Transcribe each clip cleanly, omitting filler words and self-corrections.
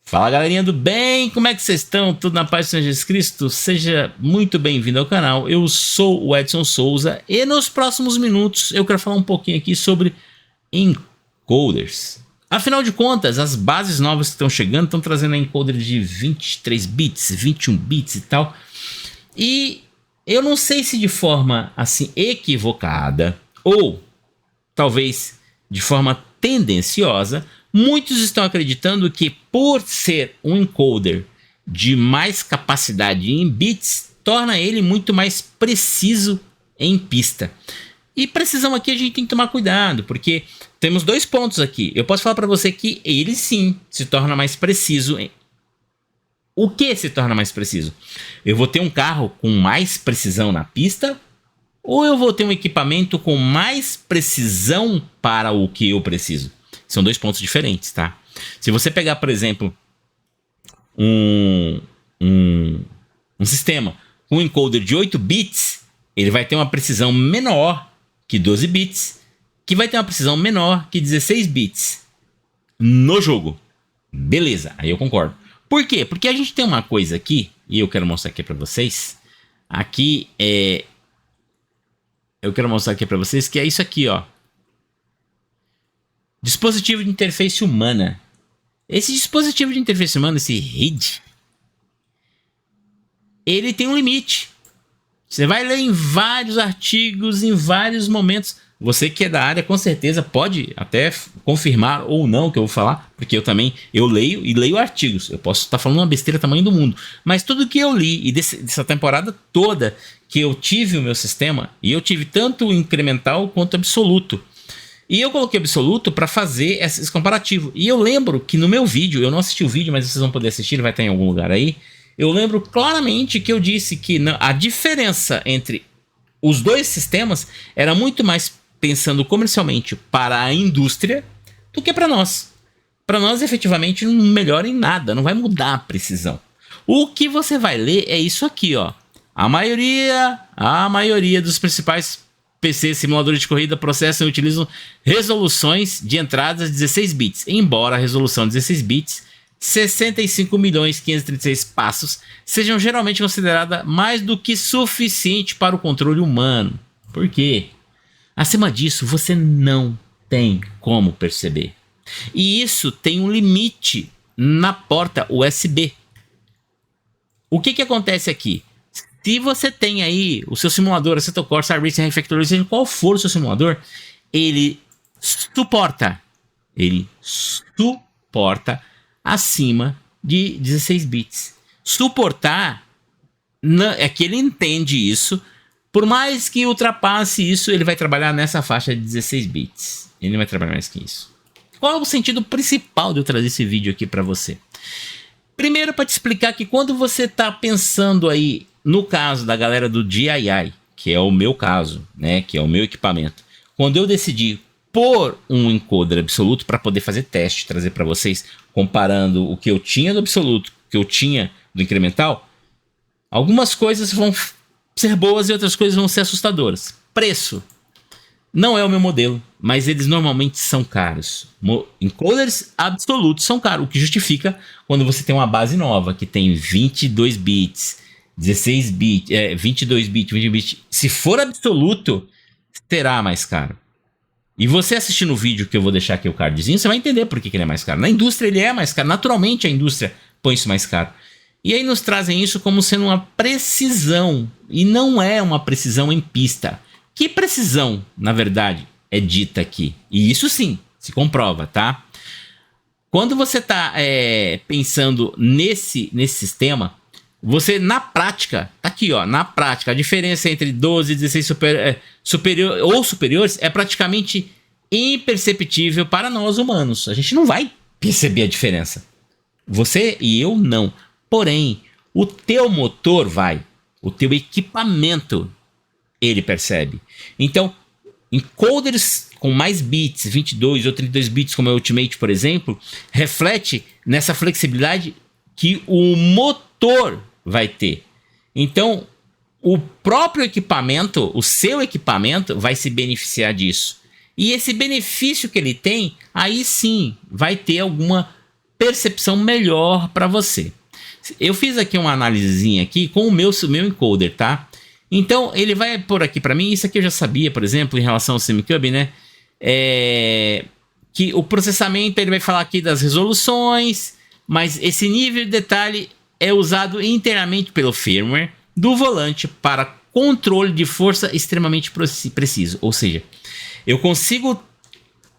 Fala galerinha do bem, como é que vocês estão? Tudo na paz do Senhor Jesus Cristo? Seja muito bem-vindo ao canal, eu sou o Edson Souza e nos próximos minutos eu quero falar um pouquinho aqui sobre encoders. Afinal de contas, as bases novas que estão chegando estão trazendo encoder de 23 bits, 21 bits e tal. E eu não sei se de forma assim equivocada ou talvez de forma tendenciosa, muitos estão acreditando que por ser um encoder de mais capacidade em bits, torna ele muito mais preciso em pista. E precisão aqui a gente tem que tomar cuidado, porque temos dois pontos aqui. Eu posso falar para você que ele sim se torna mais preciso. O que se torna mais preciso? Eu vou ter um carro com mais precisão na pista, ou eu vou ter um equipamento com mais precisão para o que eu preciso? São dois pontos diferentes, tá? Se você pegar, por exemplo, um sistema com um encoder de 8 bits, ele vai ter uma precisão menor que 12 bits, que vai ter uma precisão menor que 16 bits no jogo. Beleza, aí eu concordo. Por quê? Porque a gente tem uma coisa aqui, e eu quero mostrar aqui para vocês. Aqui é... Eu quero mostrar aqui para vocês que é isso aqui, ó. Dispositivo de interface humana. Esse dispositivo de interface humana, esse RID, ele tem um limite. Você vai ler em vários artigos, em vários momentos. Você que é da área, com certeza pode até confirmar ou não o que eu vou falar, porque eu leio e leio artigos. Eu posso estar falando uma besteira tamanho do mundo, mas tudo que eu li e dessa temporada toda que eu tive o meu sistema, e eu tive tanto incremental quanto absoluto. E eu coloquei absoluto para fazer esse comparativo. E eu lembro que no meu vídeo, eu não assisti o vídeo, mas vocês vão poder assistir, ele vai estar em algum lugar aí. Eu lembro claramente que eu disse que a diferença entre os dois sistemas era muito mais pensando comercialmente para a indústria do que para nós. Para nós, efetivamente, não melhora em nada, não vai mudar a precisão. O que você vai ler é isso aqui, ó. A maioria dos principais PC simuladores de corrida processam e utilizam resoluções de entradas 16 bits, embora a resolução 16 bits, 65.536 passos, sejam geralmente considerada mais do que suficiente para o controle humano. Por quê? Acima disso, você não tem como perceber. E isso tem um limite na porta USB. O que acontece aqui? Se você tem aí o seu simulador, Assetto Corsa, Racing Refactory, seja qual for o seu simulador, ele suporta acima de 16 bits. Suportar é que ele entende isso. Por mais que ultrapasse isso, ele vai trabalhar nessa faixa de 16 bits. Ele não vai trabalhar mais que isso. Qual é o sentido principal de eu trazer esse vídeo aqui para você? Primeiro, para te explicar que quando você está pensando aí, no caso da galera do DIY, que é o meu caso, né, que é o meu equipamento, quando eu decidi pôr um encoder absoluto para poder fazer teste, trazer para vocês, comparando o que eu tinha do absoluto, o que eu tinha do incremental, algumas coisas vão ser boas e outras coisas vão ser assustadoras. Preço não é o meu modelo, mas eles normalmente são caros. Encoders absolutos são caros, o que justifica quando você tem uma base nova que tem 22 bits, 16 bits, 22 bits, 20 bits. Se for absoluto, será mais caro. E você assistindo o vídeo que eu vou deixar aqui o cardzinho, você vai entender por que ele é mais caro. Na indústria ele é mais caro, naturalmente a indústria põe isso mais caro. E aí nos trazem isso como sendo uma precisão, e não é uma precisão em pista. Que precisão, na verdade, é dita aqui? E isso sim, se comprova, tá? Quando você está pensando nesse sistema, você na prática, tá aqui ó, na prática, a diferença entre 12 e 16 superiores é praticamente imperceptível para nós humanos. A gente não vai perceber a diferença. Você e eu não. Porém, o teu motor vai, o teu equipamento, ele percebe. Então, encoders com mais bits, 22 ou 32 bits, como é o Ultimate, por exemplo, reflete nessa flexibilidade que o motor vai ter. Então, o próprio equipamento, o seu equipamento, vai se beneficiar disso. E esse benefício que ele tem, aí sim, vai ter alguma percepção melhor para você. Eu fiz aqui uma análisezinha aqui com o meu encoder, tá? Então, ele vai pôr aqui para mim, isso aqui eu já sabia, por exemplo, em relação ao SemiCub, né? Que o processamento, ele vai falar aqui das resoluções, mas esse nível de detalhe é usado inteiramente pelo firmware do volante para controle de força extremamente preciso. Ou seja, eu consigo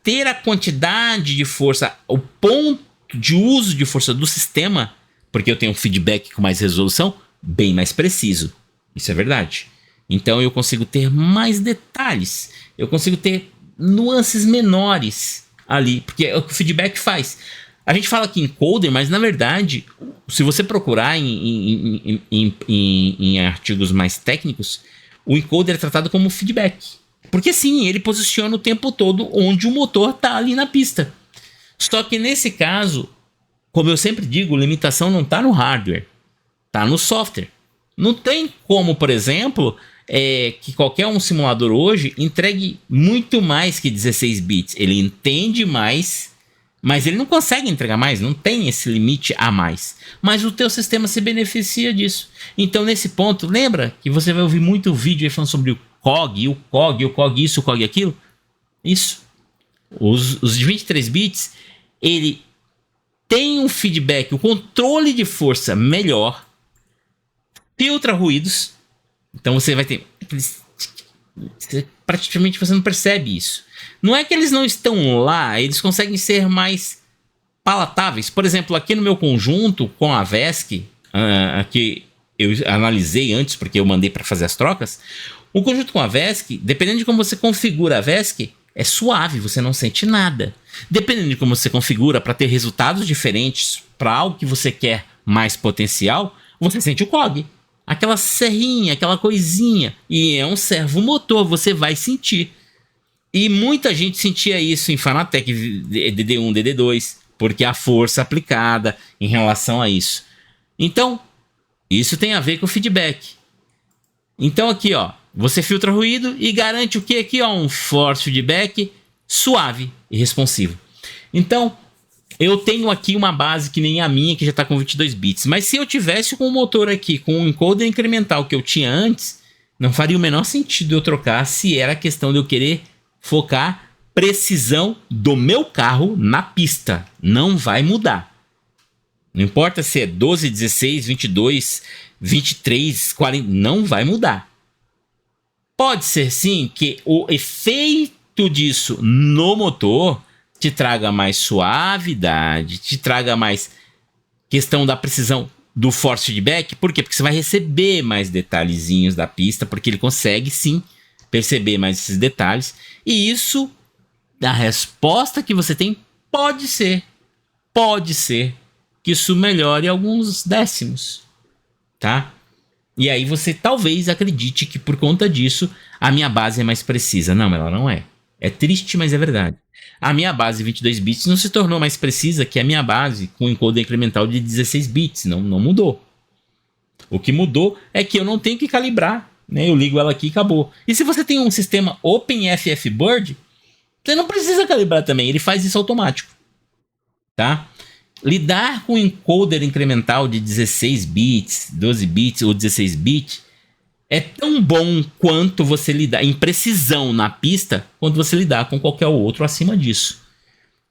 ter a quantidade de força, o ponto de uso de força do sistema, porque eu tenho um feedback com mais resolução, bem mais preciso. Isso é verdade. Então eu consigo ter mais detalhes, eu consigo ter nuances menores ali, porque é o que o feedback faz. A gente fala aqui encoder, mas na verdade, se você procurar em artigos mais técnicos, o encoder é tratado como feedback. Porque sim, ele posiciona o tempo todo onde o motor está ali na pista. Só que nesse caso, como eu sempre digo, a limitação não está no hardware, está no software. Não tem como, por exemplo, que qualquer um simulador hoje entregue muito mais que 16 bits. Ele entende mais, mas ele não consegue entregar mais, não tem esse limite a mais. Mas o teu sistema se beneficia disso. Então, nesse ponto, lembra que você vai ouvir muito vídeo aí falando sobre o COG, o COG isso, o COG aquilo? Isso. Os de 23 bits, ele tem um feedback, o controle de força melhor, filtra ruídos, então você vai ter... praticamente você não percebe isso. Não é que eles não estão lá, eles conseguem ser mais palatáveis. Por exemplo, aqui no meu conjunto com a VESC, que eu analisei antes porque eu mandei para fazer as trocas, o conjunto com a VESC, dependendo de como você configura a VESC, é suave, você não sente nada. Dependendo de como você configura para ter resultados diferentes, para algo que você quer mais potencial, você sente o COG. Aquela serrinha, aquela coisinha. E é um servomotor, você vai sentir. E muita gente sentia isso em Fanatec DD1, DD2, porque a força aplicada em relação a isso. Então, isso tem a ver com o feedback. Então aqui, ó, você filtra ruído e garante o que aqui, ó, um force feedback suave e responsivo. Então, eu tenho aqui uma base que nem a minha, que já está com 22 bits. Mas se eu tivesse com o motor aqui, com o encoder incremental que eu tinha antes, não faria o menor sentido eu trocar, se era questão de eu querer focar precisão do meu carro na pista. Não vai mudar. Não importa se é 12, 16, 22, 23, 40, não vai mudar. Pode ser sim que o efeito disso no motor te traga mais suavidade, te traga mais questão da precisão do force feedback. Por quê? Porque você vai receber mais detalhezinhos da pista, porque ele consegue sim perceber mais esses detalhes. E isso, a resposta que você tem, pode ser que isso melhore alguns décimos, tá? E aí você talvez acredite que por conta disso a minha base é mais precisa. Não, ela não é. É triste, mas é verdade. A minha base 22 bits não se tornou mais precisa que a minha base com encoder incremental de 16 bits. Não mudou. O que mudou é que eu não tenho que calibrar, né? Eu ligo ela aqui e acabou. E se você tem um sistema OpenFF Bird, você não precisa calibrar também. Ele faz isso automático, tá? Lidar com encoder incremental de 16 bits, 12 bits ou 16 bits é tão bom quanto você lidar em precisão na pista, quanto você lidar com qualquer outro acima disso.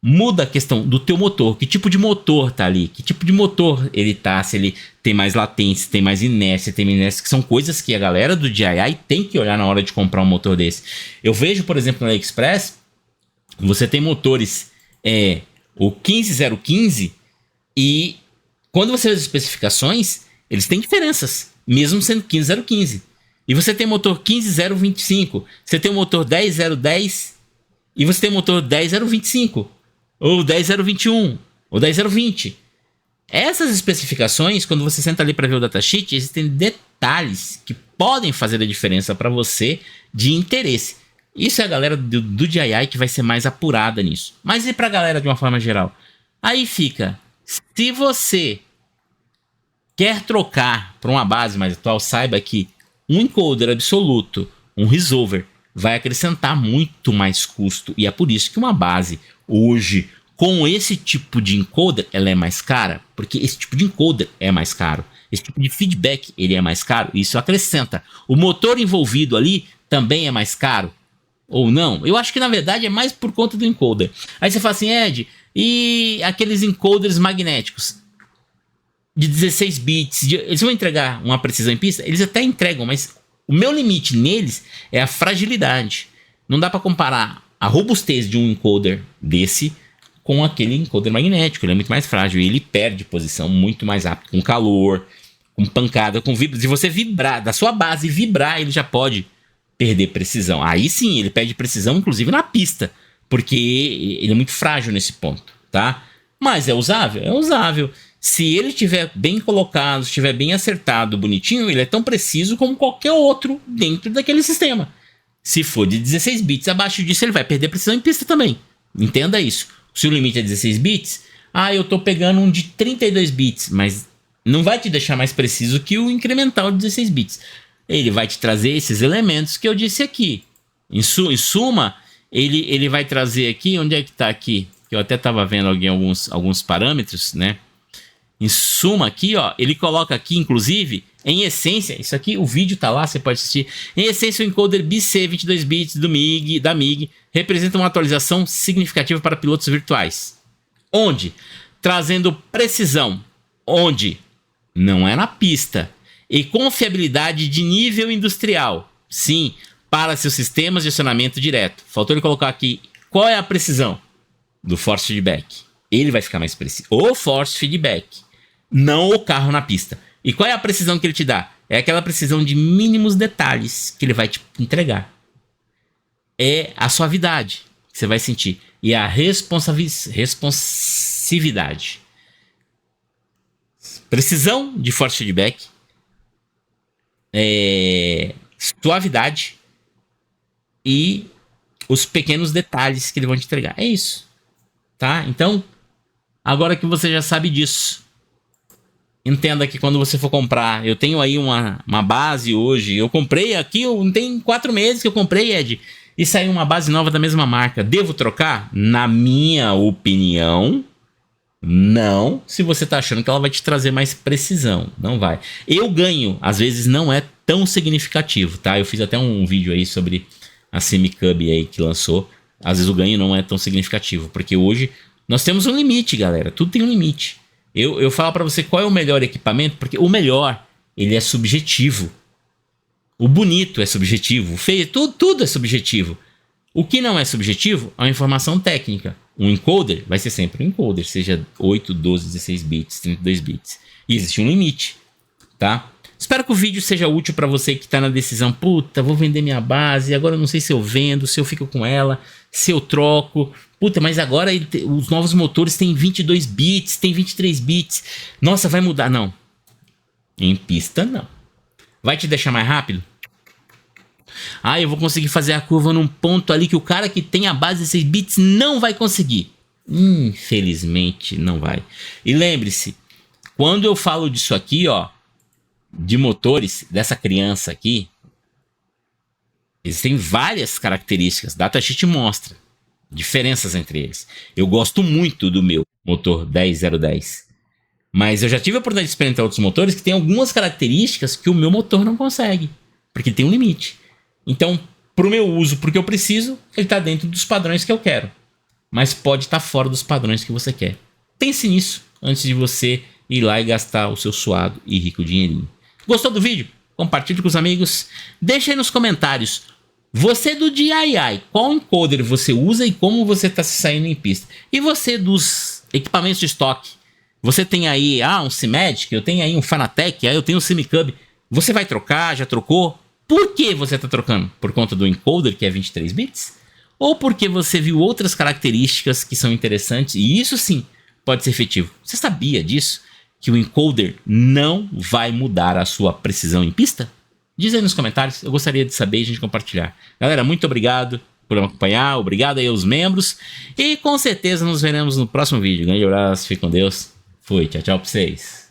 Muda a questão do teu motor, que tipo de motor tá ali, que tipo de motor ele tá, se ele tem mais latência, tem mais inércia, que são coisas que a galera do DJI tem que olhar na hora de comprar um motor desse. Eu vejo, por exemplo, no AliExpress, você tem motores, o 15015, e quando você vê as especificações, eles têm diferenças, mesmo sendo 15015. E você tem motor 15025, você tem o motor 10010 e você tem o motor 10025, ou 10021, ou 10020. Essas especificações, quando você senta ali para ver o datasheet, existem detalhes que podem fazer a diferença para você de interesse. Isso é a galera do DJI que vai ser mais apurada nisso. Mas e para a galera de uma forma geral? Aí fica, se você quer trocar para uma base mais atual, saiba que um encoder absoluto, um resolver, vai acrescentar muito mais custo. E é por isso que uma base hoje, Com esse tipo de encoder, ela é mais cara, porque esse tipo de encoder é mais caro. Esse tipo de feedback, ele é mais caro, isso acrescenta. O motor envolvido ali também é mais caro, ou não? Eu acho que na verdade é mais por conta do encoder. Aí você fala assim, Ed, e aqueles encoders magnéticos de 16 bits, eles vão entregar uma precisão em pista? Eles até entregam, mas o meu limite neles é a fragilidade. Não dá para comparar a robustez de um encoder desse com aquele encoder magnético. Ele é muito mais frágil e ele perde posição muito mais rápido, com calor, com pancada, com vibra. Se você vibrar, da sua base vibrar, ele já pode perder precisão. Aí sim, ele perde precisão, inclusive na pista, porque ele é muito frágil nesse ponto, tá? Mas é usável? É usável. Se ele estiver bem colocado, estiver bem acertado, bonitinho, ele é tão preciso como qualquer outro dentro daquele sistema. Se for de 16 bits abaixo disso, ele vai perder precisão em pista também. Entenda isso. Se o limite é 16 bits, eu tô pegando um de 32 bits, mas não vai te deixar mais preciso que o incremental de 16 bits. Ele vai te trazer esses elementos que eu disse aqui. Em suma, ele vai trazer aqui, onde é que tá aqui? Eu até tava vendo alguns parâmetros, né? Em suma aqui, ó, ele coloca aqui, inclusive, em essência, isso aqui, o vídeo tá lá, você pode assistir. Em essência, o encoder BC 22 bits da MIG representa uma atualização significativa para pilotos virtuais. Onde? Trazendo precisão. Onde? Não é na pista. E confiabilidade de nível industrial. Sim, para seus sistemas de acionamento direto. Faltou ele colocar aqui, qual é a precisão do force feedback? Ele vai ficar mais preciso. O force feedback, não o carro na pista. E qual é a precisão que ele te dá? É aquela precisão de mínimos detalhes que ele vai te entregar. É a suavidade que você vai sentir. E a responsividade. Precisão de force feedback. Suavidade. E os pequenos detalhes que ele vai te entregar. É isso. Tá? Então, agora que você já sabe disso, entenda que quando você for comprar, eu tenho aí uma base hoje, eu comprei aqui, tem 4 meses que eu comprei, Ed, e saiu uma base nova da mesma marca. Devo trocar? Na minha opinião, não, se você tá achando que ela vai te trazer mais precisão. Não vai. Eu ganho, às vezes não é tão significativo, tá? Eu fiz até um vídeo aí sobre a Semicub aí que lançou. Às vezes o ganho não é tão significativo, porque hoje nós temos um limite, galera. Tudo tem um limite. Eu falo pra você qual é o melhor equipamento, porque o melhor, ele é subjetivo. O bonito é subjetivo, o feio, tudo é subjetivo. O que não é subjetivo é uma informação técnica. Um encoder vai ser sempre um encoder, seja 8, 12, 16 bits, 32 bits. E existe um limite, tá? Espero que o vídeo seja útil para você que está na decisão. Puta, vou vender minha base, agora eu não sei se eu vendo, se eu fico com ela, se eu troco. Puta, mas agora os novos motores têm 22 bits, tem 23 bits. Nossa, vai mudar? Não. Em pista, não. Vai te deixar mais rápido? Eu vou conseguir fazer a curva num ponto ali que o cara que tem a base de 6 bits não vai conseguir. Infelizmente, não vai. E lembre-se, quando eu falo disso aqui, ó, de motores dessa criança aqui, existem várias características. Datasheet mostra diferenças entre eles. Eu gosto muito do meu motor 10010, mas eu já tive a oportunidade de experimentar outros motores que tem algumas características que o meu motor não consegue, porque tem um limite. Então, para o meu uso, porque eu preciso, ele está dentro dos padrões que eu quero, mas pode estar fora dos padrões que você quer. Pense nisso antes de você ir lá e gastar o seu suado e rico dinheirinho. Gostou do vídeo? Compartilhe com os amigos. Deixa aí nos comentários. Você do DIY, qual encoder você usa e como você está se saindo em pista? E você dos equipamentos de estoque? Você tem aí um Simagic, eu tenho aí um Fanatec, eu tenho um Semicub. Você vai trocar? Já trocou? Por que você está trocando? Por conta do encoder que é 23 bits? Ou porque você viu outras características que são interessantes e isso sim pode ser efetivo? Você sabia disso? Que o encoder não vai mudar a sua precisão em pista? Diz aí nos comentários, eu gostaria de saber e a gente compartilhar. Galera, muito obrigado por me acompanhar, obrigado aí aos membros e com certeza nos veremos no próximo vídeo. Grande abraço, fique com Deus, fui, tchau, tchau pra vocês.